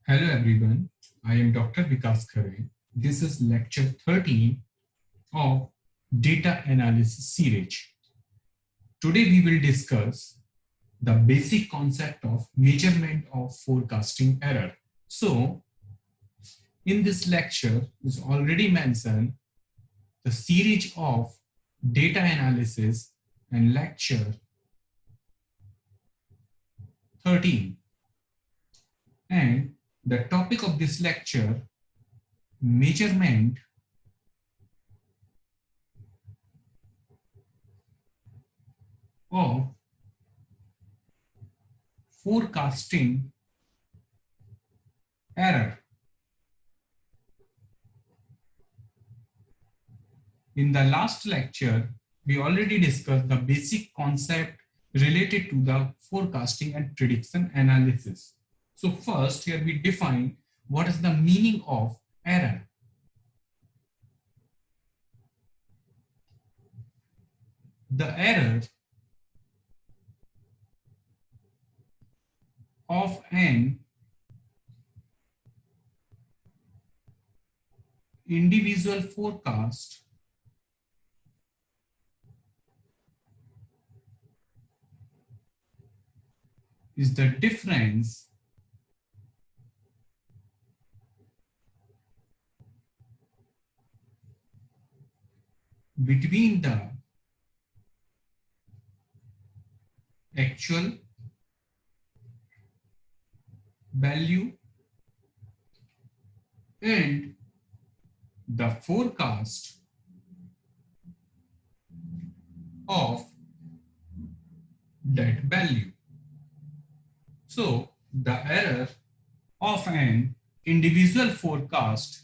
Hello everyone, I am Dr. Vikas Khare. This is lecture 13 of Data Analysis series. Today we will discuss the basic concept of measurement of forecasting error. So, in this lecture is already mentioned the series of data analysis and lecture 13. And the topic of this lecture, measurement of forecasting error. In the last lecture, we already discussed the basic concept related to the forecasting and prediction analysis. So first, here we define what is the meaning of error. The error of an individual forecast is the difference between the actual value and the forecast of that value. So the error of an individual forecast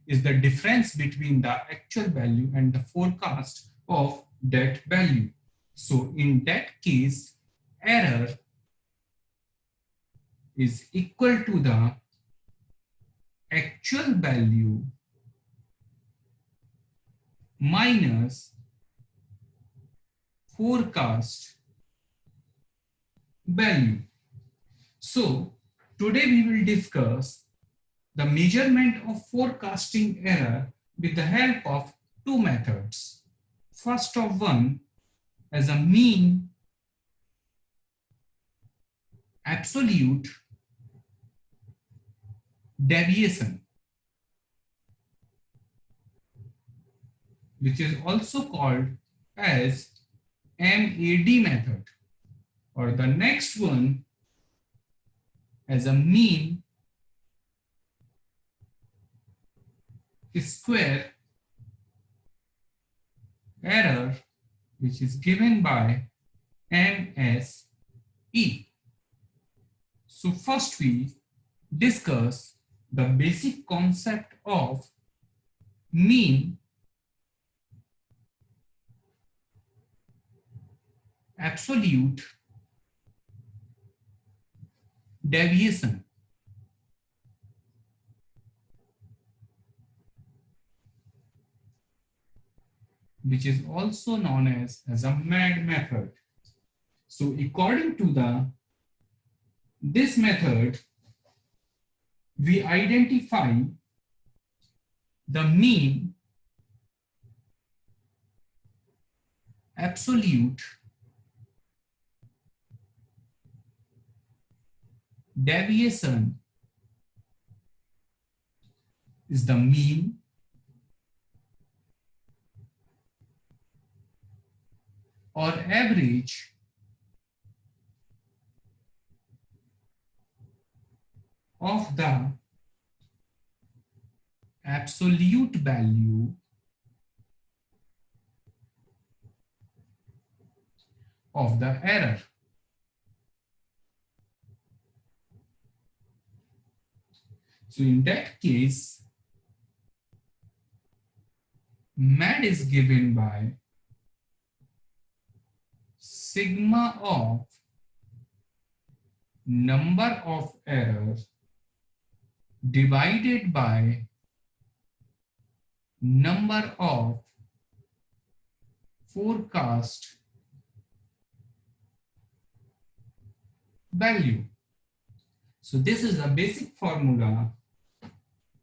is the difference between the actual value and the forecast of that value. So in that case, error is equal to the actual value minus forecast value. So today we will discuss the measurement of forecasting error with the help of two methods. First of one, as a mean absolute deviation, which is also called as MAD method, or the next one as a mean square error, which is given by MSE. So first we discuss the basic concept of mean absolute deviation. Which is also known as a MAD method. So according to this method, we identify the mean absolute deviation is the mean or average of the absolute value of the error. So in that case, MAD is given by sigma of number of errors divided by number of forecast value. So this is a basic formula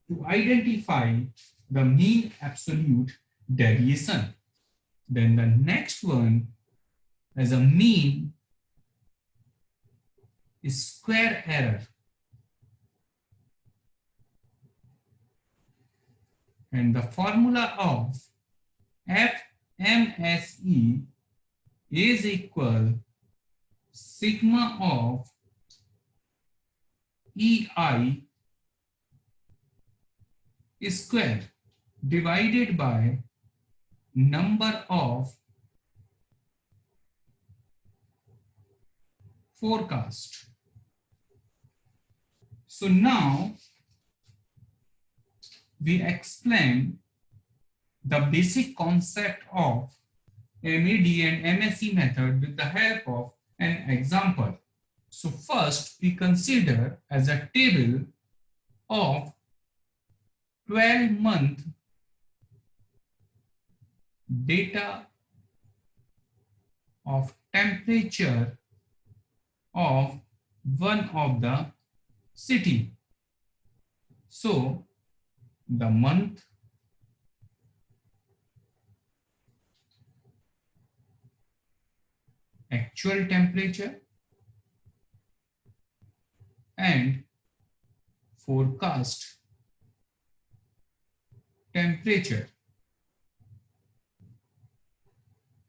to identify the mean absolute deviation. Then the next one as a mean is square error. And the formula of FMSE is equal sigma of EI square divided by number of forecast. So now we explain the basic concept of MAD and MSE method with the help of an example. So first we consider as a table of 12-month data of temperature of one of the city. So the month, actual temperature and forecast temperature.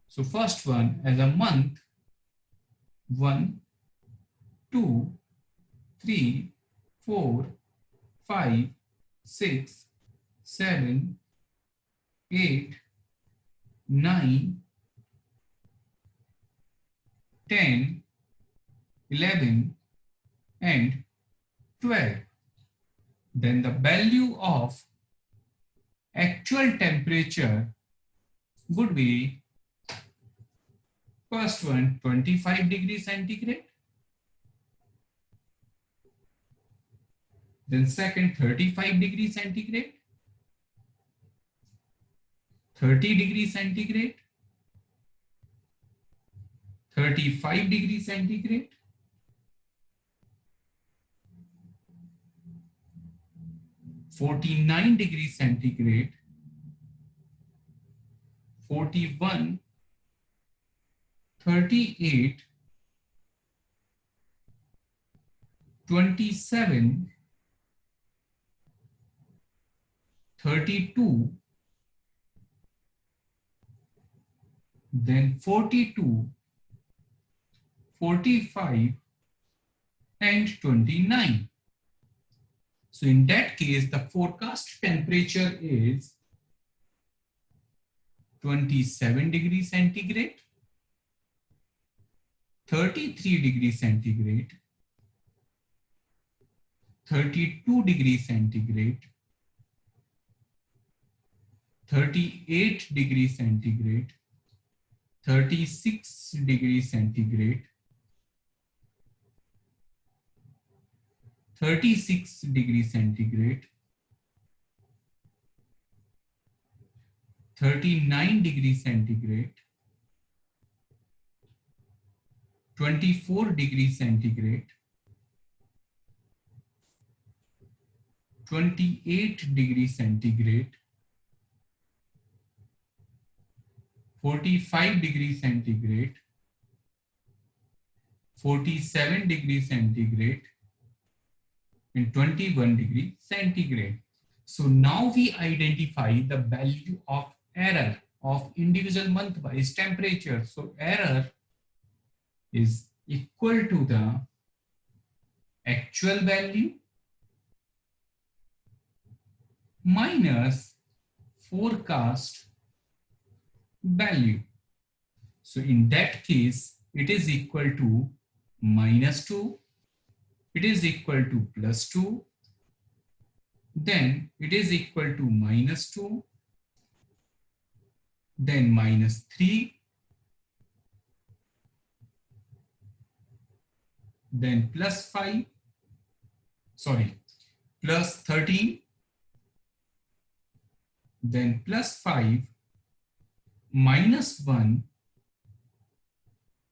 So first one as a month, 1, 2, 3, 4, 5, 6, 7, 8, 9, 10, 11, and 12. Then the value of actual temperature would be first one 25 degrees centigrade, then second 35 degrees centigrade, 30 degrees centigrade, 35 degrees centigrade, 49 degrees centigrade, 41, 38, 27, 32, then 42, 45, and 29. So in that case, the forecast temperature is 27 degrees centigrade, 33 degrees centigrade, 32 degrees centigrade, 38 degrees centigrade, 36 degrees centigrade, 36 degrees centigrade, 39 degrees centigrade, 24 degrees centigrade, 28 degrees centigrade, 45 degrees centigrade, 47 degrees centigrade, and 21 degrees centigrade. So now we identify the value of error of individual month-wise temperature. So error is equal to the actual value minus forecast value. So in that case, it is equal to -2, it is equal to +2, then it is equal to -2, then -3, then +5, sorry, +13, then +5, -1,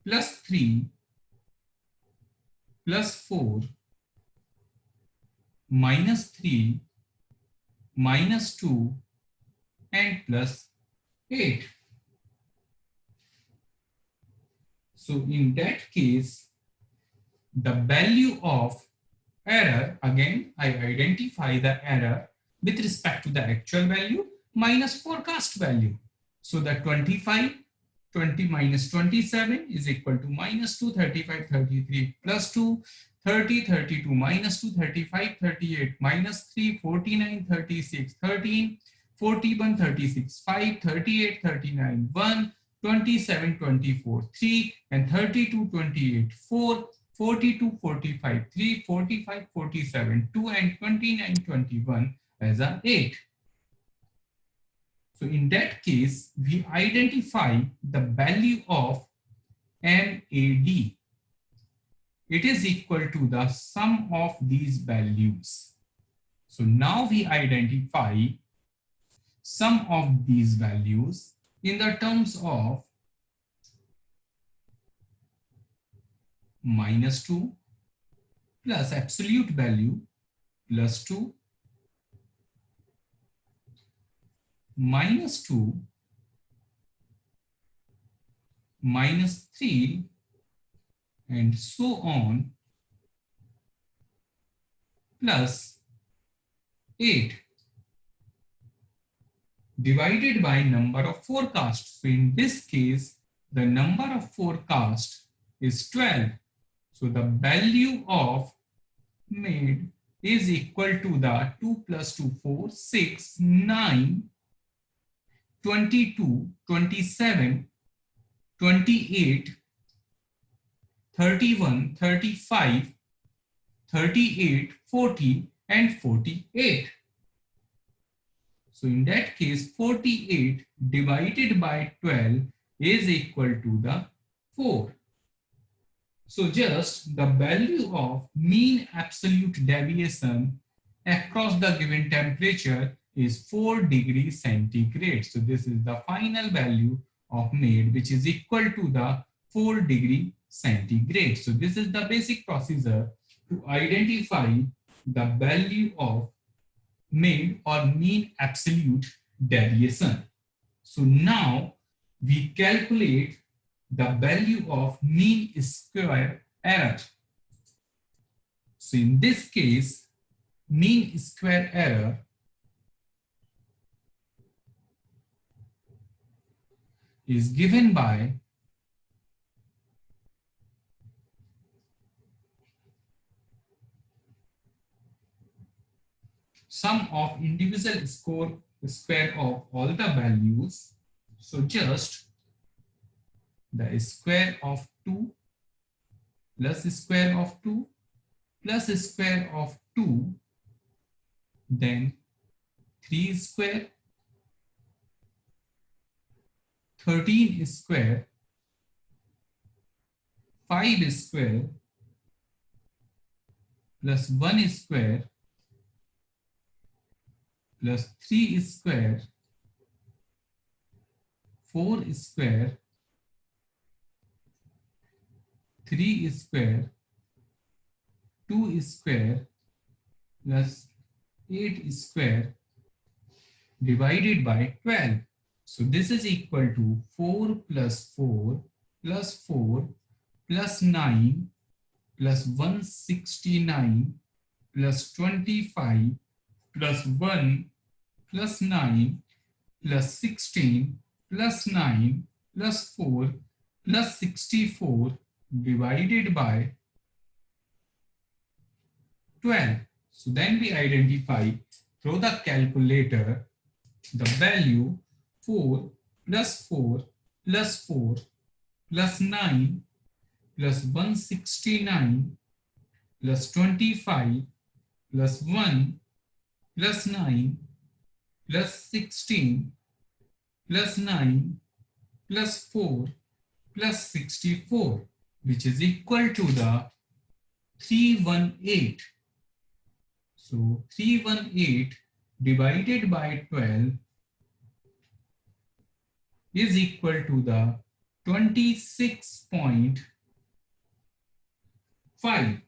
+3, +4, -3, -2, and +8. So in that case, the value of error, again, I identify the error with respect to the actual value minus forecast value. So the 25, 20 minus 27 is equal to -2, 35, 33 plus 2, 30, 32 minus 2, 35, 38 minus 3, 49, 36, 13, 41, 36, 5, 38, 39, 1, 27, 24, 3, and 32, 28, 4, 42, 45, 3, 45, 47, 2, and 29, 21 as a 8. So in that case, we identify the value of MAD. It is equal to the sum of these values. So now we identify sum of these values in the terms of -2 plus absolute value +2 -2 -3 and so on +8 divided by number of forecasts. So in this case, the number of forecasts is 12. So the value of made is equal to the 2 plus 2, 4, 6, 9, 22, 27, 28, 31, 35, 38, 40, and 48. So in that case, 48 divided by 12 is equal to the 4. So just the value of mean absolute deviation across the given temperature is 4 degrees centigrade. So this is the final value of made, which is equal to the 4 degree centigrade. So this is the basic procedure to identify the value of made or mean absolute deviation. So now we calculate the value of mean square error. So in this case, mean square error is given by sum of individual square of all the values. So just the square of 2 plus square of 2 plus square of 2, then 3 square, 13 square, 5 square, plus 1 square, plus 3 square, 4 square, 3 square, 2 square, plus 8 square divided by 12. So this is equal to 4 plus 4 plus 4 plus 9 plus 169 plus 25 plus 1 plus 9 plus 16 plus 9 plus 4 plus 64 divided by 12. So then we identify through the calculator the value 4 plus 4 plus 4 plus 9 plus 169 plus 25 plus 1 plus 9 plus 16 plus 9 plus 4 plus 64, which is equal to the 318. So 318 divided by 12 is equal to the 26.5.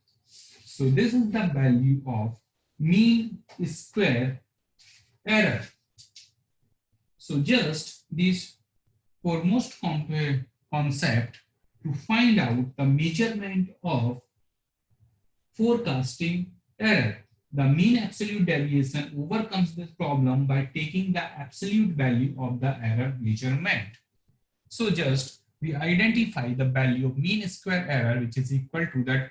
So this is the value of mean square error. So just this foremost concept to find out the measurement of forecasting error. The mean absolute deviation overcomes this problem by taking the absolute value of the error measurement. So just we identify the value of mean square error, which is equal to the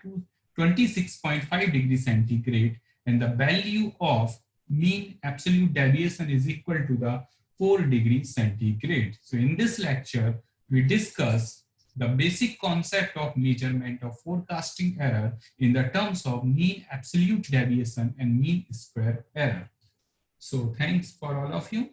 26.5 degrees centigrade, and the value of mean absolute deviation is equal to the 4 degrees centigrade. So in this lecture, we discuss the basic concept of measurement of forecasting error in the terms of mean absolute deviation and mean square error. So thanks for all of you.